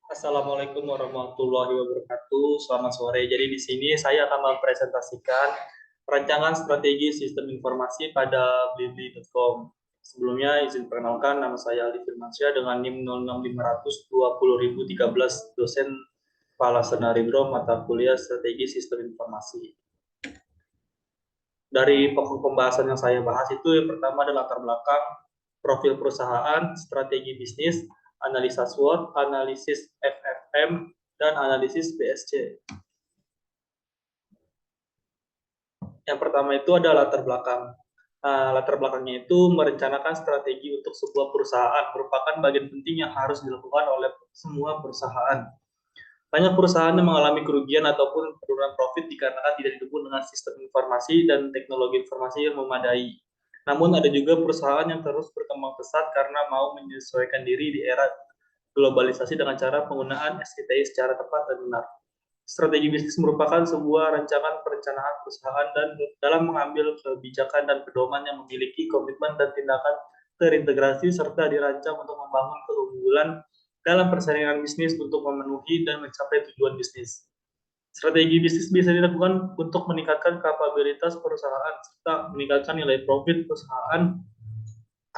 Assalamualaikum warahmatullahi wabarakatuh. Selamat sore. Jadi di sini saya akan mempresentasikan perancangan strategi sistem informasi pada blibli.com. Sebelumnya izin perkenalkan, nama saya Ali Firmansyah dengan NIM 06520.013, dosen Kepala Senaridro mata kuliah Strategi Sistem Informasi. Dari pokok pembahasan yang saya bahas itu yang pertama adalah latar belakang, profil perusahaan, strategi bisnis, analisa SWOT, analisis FFM, dan analisis BSC. Yang pertama itu ada latar belakang. Latar belakangnya itu merencanakan strategi untuk sebuah perusahaan merupakan bagian penting yang harus dilakukan oleh semua perusahaan. Banyak perusahaan yang mengalami kerugian ataupun penurunan profit dikarenakan tidak didukung dengan sistem informasi dan teknologi informasi yang memadai. Namun ada juga perusahaan yang terus berkembang pesat karena mau menyesuaikan diri di era globalisasi dengan cara penggunaan SKTI secara tepat dan benar. Strategi bisnis merupakan sebuah rancangan perencanaan perusahaan dan dalam mengambil kebijakan dan pedoman yang memiliki komitmen dan tindakan terintegrasi serta dirancang untuk membangun keunggulan dalam persaingan bisnis untuk memenuhi dan mencapai tujuan bisnis. Strategi bisnis bisa dilakukan untuk meningkatkan kapabilitas perusahaan serta meningkatkan nilai profit perusahaan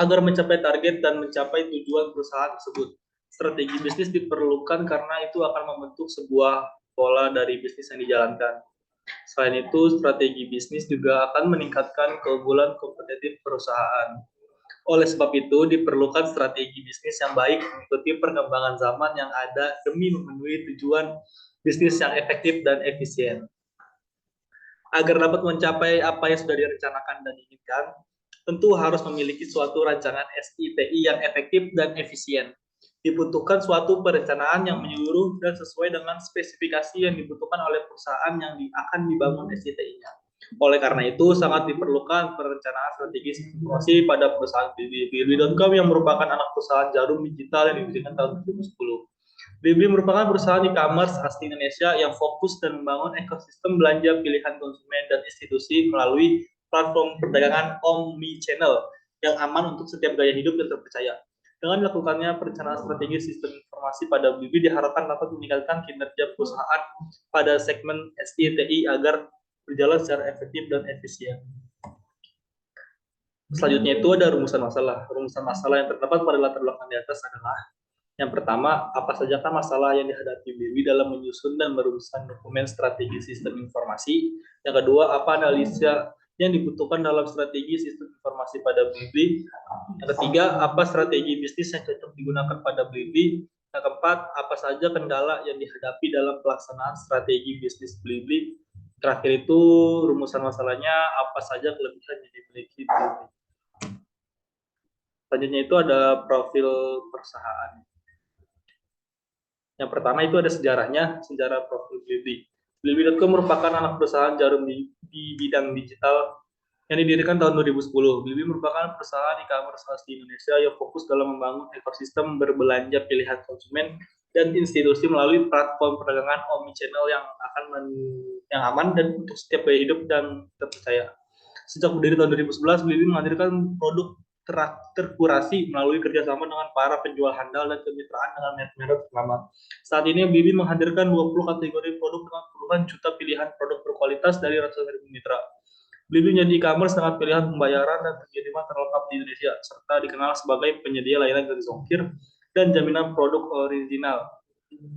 agar mencapai target dan mencapai tujuan perusahaan tersebut. Strategi bisnis diperlukan karena itu akan membentuk sebuah pola dari bisnis yang dijalankan. Selain itu, strategi bisnis juga akan meningkatkan keunggulan kompetitif perusahaan. Oleh sebab itu, diperlukan strategi bisnis yang baik mengikuti perkembangan zaman yang ada demi memenuhi tujuan bisnis yang efektif dan efisien. Agar dapat mencapai apa yang sudah direncanakan dan diinginkan, tentu harus memiliki suatu rancangan SITI yang efektif dan efisien. Dibutuhkan suatu perencanaan yang menyeluruh dan sesuai dengan spesifikasi yang dibutuhkan oleh perusahaan yang akan dibangun SITI-nya. Oleh karena itu, sangat diperlukan perencanaan strategis informasi pada perusahaan Blibli.com yang merupakan anak perusahaan jarum digital yang didirikan tahun 2010. Blibli merupakan perusahaan e-commerce asli Indonesia yang fokus dan membangun ekosistem belanja pilihan konsumen dan institusi melalui platform perdagangan omni-channel yang aman untuk setiap gaya hidup dan terpercaya. Dengan dilakukannya perencanaan strategi sistem informasi pada Blibli diharapkan dapat meningkatkan kinerja perusahaan pada segmen SITI agar berjalan secara efektif dan efisien. Selanjutnya itu ada rumusan masalah. Rumusan masalah yang terdapat pada latar belakang di atas adalah yang pertama, apa saja kan masalah yang dihadapi Blibli dalam menyusun dan merumuskan dokumen strategi sistem informasi? Yang kedua, apa analisa yang dibutuhkan dalam strategi sistem informasi pada Blibli? Yang ketiga, apa strategi bisnis yang cocok digunakan pada Blibli? Yang keempat, apa saja kendala yang dihadapi dalam pelaksanaan strategi bisnis Blibli? Terakhir itu rumusan masalahnya, apa saja kelebihan yang dimiliki Blibli? Selanjutnya itu ada profil perusahaan. Yang pertama itu ada sejarahnya, sejarah profil Blibli. Blibli.com merupakan anak perusahaan jarum di bidang digital yang didirikan tahun 2010. Blibli merupakan perusahaan e-commerce asli Indonesia yang fokus dalam membangun ekosistem berbelanja pilihan konsumen dan institusi melalui platform perdagangan omnichannel yang aman dan untuk setiap gaya hidup dan terpercaya. Sejak berdiri tahun 2011, Blibli menghadirkan produk terkurasi melalui kerjasama dengan para penjual handal dan kemitraan dengan merek ternama. Saat ini Blibli menghadirkan 20 kategori produk dengan puluhan juta pilihan produk berkualitas dari ratusan ribu mitra. Blibli menjadi e-commerce dengan pilihan pembayaran dan pengiriman terlengkap di Indonesia, serta dikenal sebagai penyedia layanan gratis ongkir dan jaminan produk original.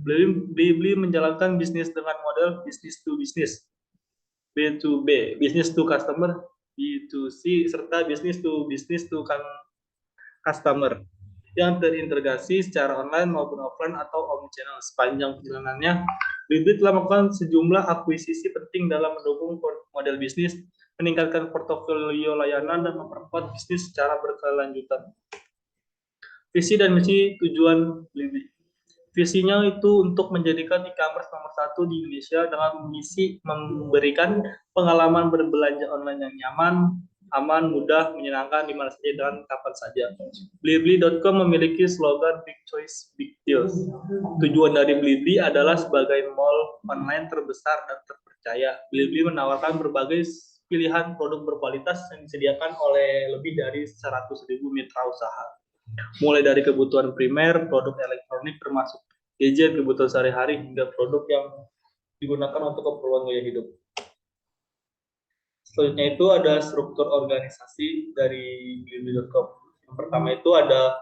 Blibli menjalankan bisnis dengan model business to business, B2B, business to customer, B2C, serta business to customer yang terintegrasi secara online maupun offline atau omnichannel. Sepanjang perjalanannya, Blibli telah melakukan sejumlah akuisisi penting dalam mendukung model bisnis, meningkatkan portofolio layanan, dan memperkuat bisnis secara berkelanjutan. Visi dan misi tujuan Blibli. Visinya itu untuk menjadikan e-commerce nomor satu di Indonesia dengan misi memberikan pengalaman berbelanja online yang nyaman, aman, mudah, menyenangkan di mana saja dan kapan saja. Blibli.com memiliki slogan Big Choice, Big Deals. Tujuan dari Blibli adalah sebagai mall online terbesar dan terpercaya. Blibli menawarkan berbagai pilihan produk berkualitas yang disediakan oleh lebih dari 100.000 mitra usaha. Mulai dari kebutuhan primer, produk elektronik termasuk gadget, kebutuhan sehari-hari, hingga produk yang digunakan untuk keperluan gaya hidup. Selanjutnya itu ada struktur organisasi dari Blibli.com. Yang pertama itu ada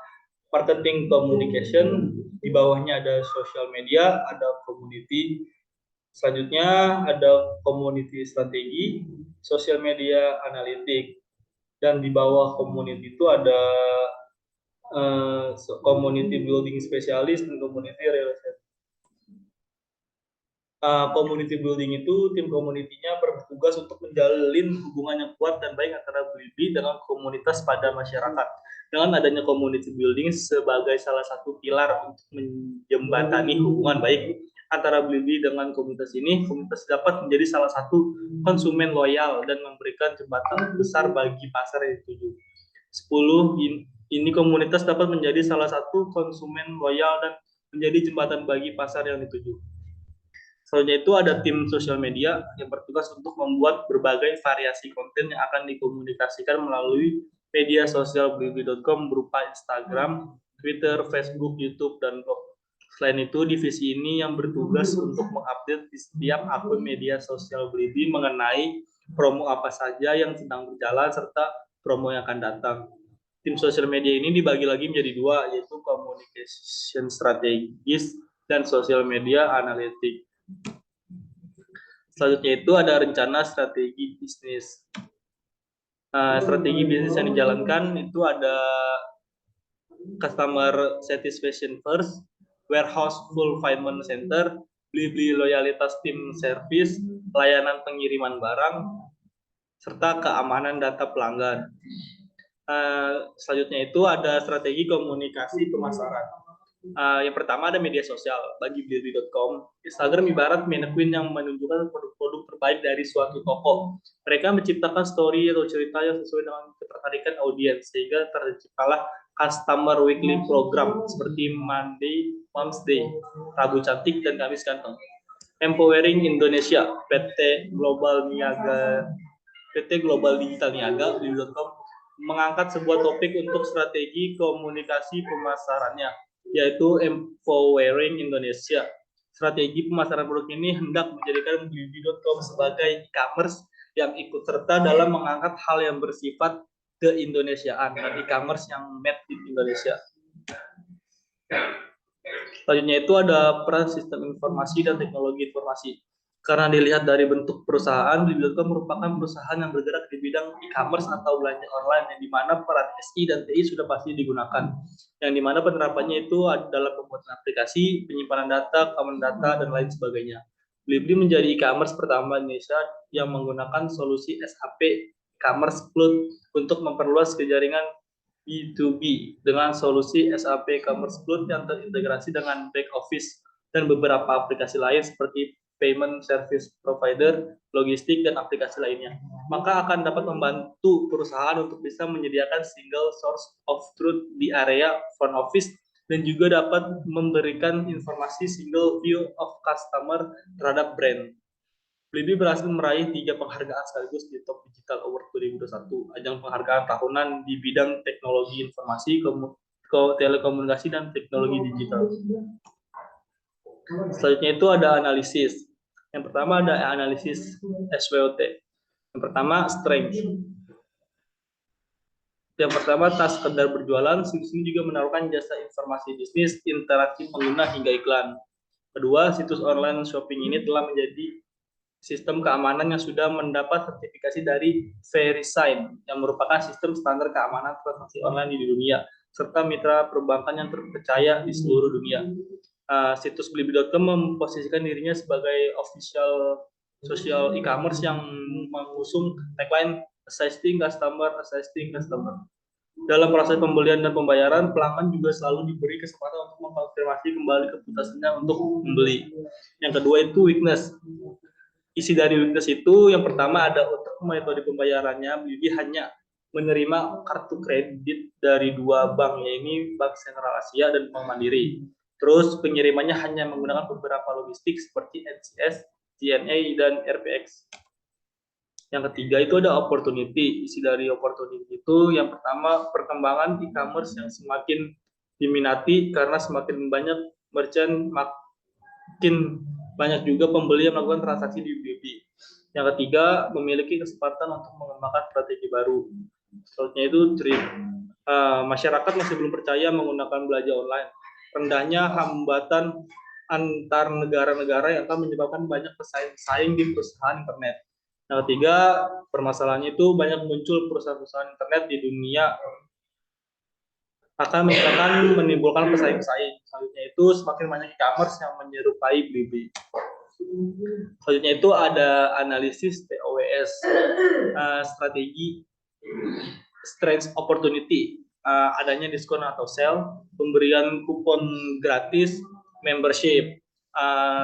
marketing communication, di bawahnya ada social media, ada community. Selanjutnya ada community strategi, social media analitik, dan di bawah community itu ada community building specialist dan community relation. Community building itu tim komunitinya bertugas untuk menjalin hubungan yang kuat dan baik antara Blibli dengan komunitas pada masyarakat. Dengan adanya community building sebagai salah satu pilar untuk menjembatani hubungan baik antara Blibli dengan komunitas ini, komunitas dapat menjadi salah satu konsumen loyal dan memberikan jembatan besar bagi pasar yang dituju. 10. Ini komunitas dapat menjadi salah satu konsumen loyal dan menjadi jembatan bagi pasar yang dituju. Selanjutnya itu ada tim sosial media yang bertugas untuk membuat berbagai variasi konten yang akan dikomunikasikan melalui media sosial blibli.com berupa Instagram, Twitter, Facebook, YouTube, dan blog. Selain itu, divisi ini yang bertugas untuk mengupdate di setiap akun media sosial Blibli mengenai promo apa saja yang sedang berjalan serta promo yang akan datang. Tim sosial media ini dibagi lagi menjadi dua, yaitu communication strategis dan sosial media analitik. Selanjutnya itu ada rencana strategi bisnis. Strategi bisnis yang dijalankan itu ada customer satisfaction first, warehouse fulfillment center, Blibli loyalitas tim service, layanan pengiriman barang, serta keamanan data pelanggan. Selanjutnya itu ada strategi komunikasi pemasaran. Yang pertama ada media sosial bagi Blibli.com. Instagram ibarat mannequin yang menunjukkan produk-produk terbaik dari suatu toko. Mereka menciptakan story atau cerita yang sesuai dengan ketertarikan audiens sehingga terciptalah customer weekly program seperti Monday, Moms Day, Rabu Cantik, dan Kamis Ganteng. Empowering Indonesia, PT Global Digital Niaga, Blibli.com mengangkat sebuah topik untuk strategi komunikasi pemasarannya, yaitu Empowering Indonesia. Strategi pemasaran produk ini hendak menjadikan Blibli.com sebagai e-commerce yang ikut serta dalam mengangkat hal yang bersifat keindonesiaan dan e-commerce yang made in Indonesia. Selanjutnya itu ada peran sistem informasi dan teknologi informasi. Karena dilihat dari bentuk perusahaan, Blibli.com merupakan perusahaan yang bergerak di bidang e-commerce atau belanja online, yang dimana peran SI dan TI sudah pasti digunakan. Yang dimana penerapannya itu adalah pembuatan aplikasi, penyimpanan data, keamanan data, dan lain sebagainya. Blibli menjadi e-commerce pertama Indonesia yang menggunakan solusi SAP e-commerce Cloud untuk memperluas jaringan B2B dengan solusi SAP Commerce Cloud yang terintegrasi dengan back office dan beberapa aplikasi lain seperti payment service provider, logistik, dan aplikasi lainnya. Maka akan dapat membantu perusahaan untuk bisa menyediakan single source of truth di area front office dan juga dapat memberikan informasi single view of customer terhadap brand. Blibli berhasil meraih 3 penghargaan sekaligus di Top Digital Award 2021, ajang penghargaan tahunan di bidang teknologi informasi, telekomunikasi, dan teknologi digital. Selanjutnya itu ada analisis. Yang pertama ada analisis SWOT. Yang pertama strength. Yang pertama tak sekedar berjualan, situs ini juga menaruhkan jasa informasi bisnis, interaksi pengguna hingga iklan. Kedua, situs online shopping ini telah menjadi sistem keamanan yang sudah mendapat sertifikasi dari VeriSign yang merupakan sistem standar keamanan transaksi online di dunia serta mitra perbankan yang terpercaya di seluruh dunia. Situs Blibli.com memposisikan dirinya sebagai official social e-commerce yang mengusung tagline assisting customer. Dalam proses pembelian dan pembayaran, pelanggan juga selalu diberi kesempatan untuk mengkonfirmasi kembali keputusannya untuk membeli. Yang kedua itu weakness. Isi dari weakness itu yang pertama ada untuk metode pembayarannya, Blibli hanya menerima kartu kredit dari dua bank, yaitu Bank Sentral Asia dan Bank Mandiri. Terus pengirimannya hanya menggunakan beberapa logistik seperti NCS, JNE, dan RPX. Yang ketiga itu ada opportunity. Isi dari opportunity itu yang pertama perkembangan e-commerce yang semakin diminati karena semakin banyak merchant, makin banyak juga pembeli yang melakukan transaksi di Blibli. Yang ketiga, memiliki kesempatan untuk mengembangkan strategi baru. Selanjutnya itu masyarakat masih belum percaya menggunakan belanja online. Rendahnya hambatan antar negara-negara yang akan menyebabkan banyak pesaing di perusahaan internet. Yang ketiga, permasalahannya itu banyak muncul perusahaan-perusahaan internet di dunia akan menimbulkan pesaing-pesaing. Selanjutnya itu semakin banyak e-commerce yang menyerupai Blibli. Selanjutnya itu ada analisis TOWS, strategi strength opportunity, adanya diskon atau sale, pemberian kupon gratis, membership.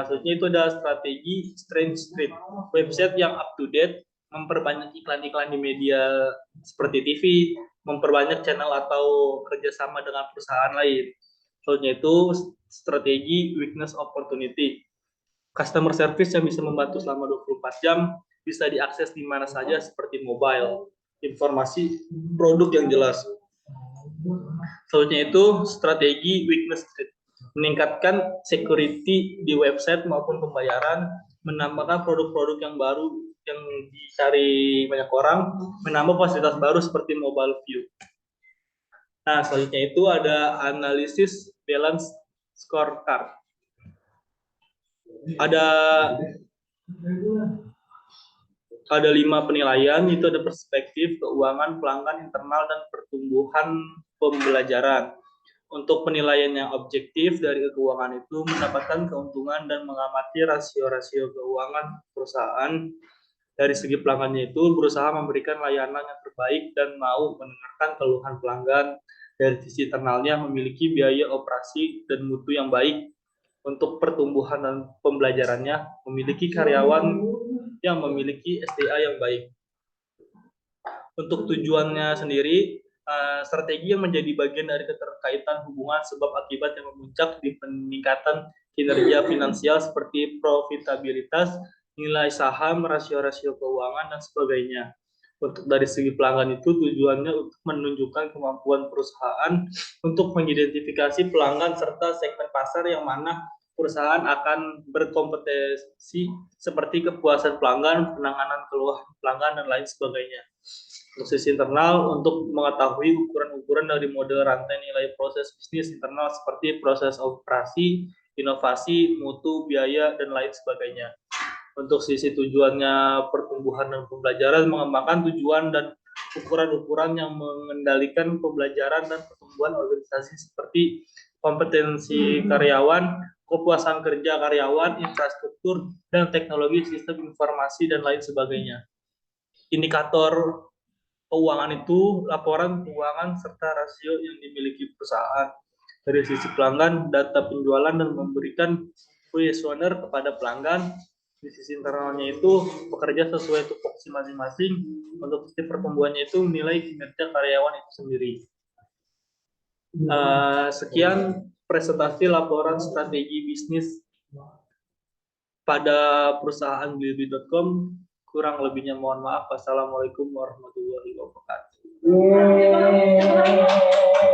Selanjutnya itu ada strategi strength street, website yang up to date, memperbanyak iklan-iklan di media seperti TV, memperbanyak channel atau kerjasama dengan perusahaan lain. Selanjutnya itu strategi weakness opportunity, customer service yang bisa membantu selama 24 jam, bisa diakses di mana saja seperti mobile, informasi produk yang jelas. Selanjutnya itu strategi weakness street, meningkatkan security di website maupun pembayaran, menambahkan produk-produk yang baru yang dicari banyak orang, menambah fasilitas baru seperti mobile view. Nah, selanjutnya itu ada analisis balance scorecard. Ada 5 penilaian, itu ada perspektif, keuangan, pelanggan, internal, dan pertumbuhan pembelajaran. Untuk penilaian yang objektif dari keuangan itu mendapatkan keuntungan dan mengamati rasio-rasio keuangan perusahaan. Dari segi pelanggannya itu berusaha memberikan layanan yang terbaik dan mau mendengarkan keluhan pelanggan. Dari sisi internalnya memiliki biaya operasi dan mutu yang baik. Untuk pertumbuhan dan pembelajarannya memiliki karyawan yang memiliki SDA yang baik. Untuk tujuannya sendiri, strategi yang menjadi bagian dari keterkaitan hubungan sebab akibat yang memuncak di peningkatan kinerja finansial seperti profitabilitas, nilai saham, rasio-rasio keuangan, dan sebagainya. Untuk dari segi pelanggan itu tujuannya untuk menunjukkan kemampuan perusahaan untuk mengidentifikasi pelanggan serta segmen pasar yang mana perusahaan akan berkompetensi seperti kepuasan pelanggan, penanganan keluhan pelanggan, dan lain sebagainya. Untuk sisi internal, untuk mengetahui ukuran-ukuran dari model rantai nilai proses bisnis internal seperti proses operasi, inovasi, mutu, biaya, dan lain sebagainya. Untuk sisi tujuannya pertumbuhan dan pembelajaran, mengembangkan tujuan dan ukuran-ukuran yang mengendalikan pembelajaran dan pertumbuhan organisasi seperti kompetensi karyawan, kepuasan kerja karyawan, infrastruktur, dan teknologi sistem informasi, dan lain sebagainya. Indikator keuangan itu laporan keuangan serta rasio yang dimiliki perusahaan. Dari sisi pelanggan, data penjualan dan memberikan questionnaire kepada pelanggan. Di sisi internalnya itu bekerja sesuai tupoksi masing-masing. Untuk sisi pertumbuhannya itu nilai kinerja karyawan itu sendiri. Sekian presentasi laporan strategi bisnis pada perusahaan Blibli.com. Kurang lebihnya mohon maaf. Wassalamualaikum warahmatullahi wabarakatuh.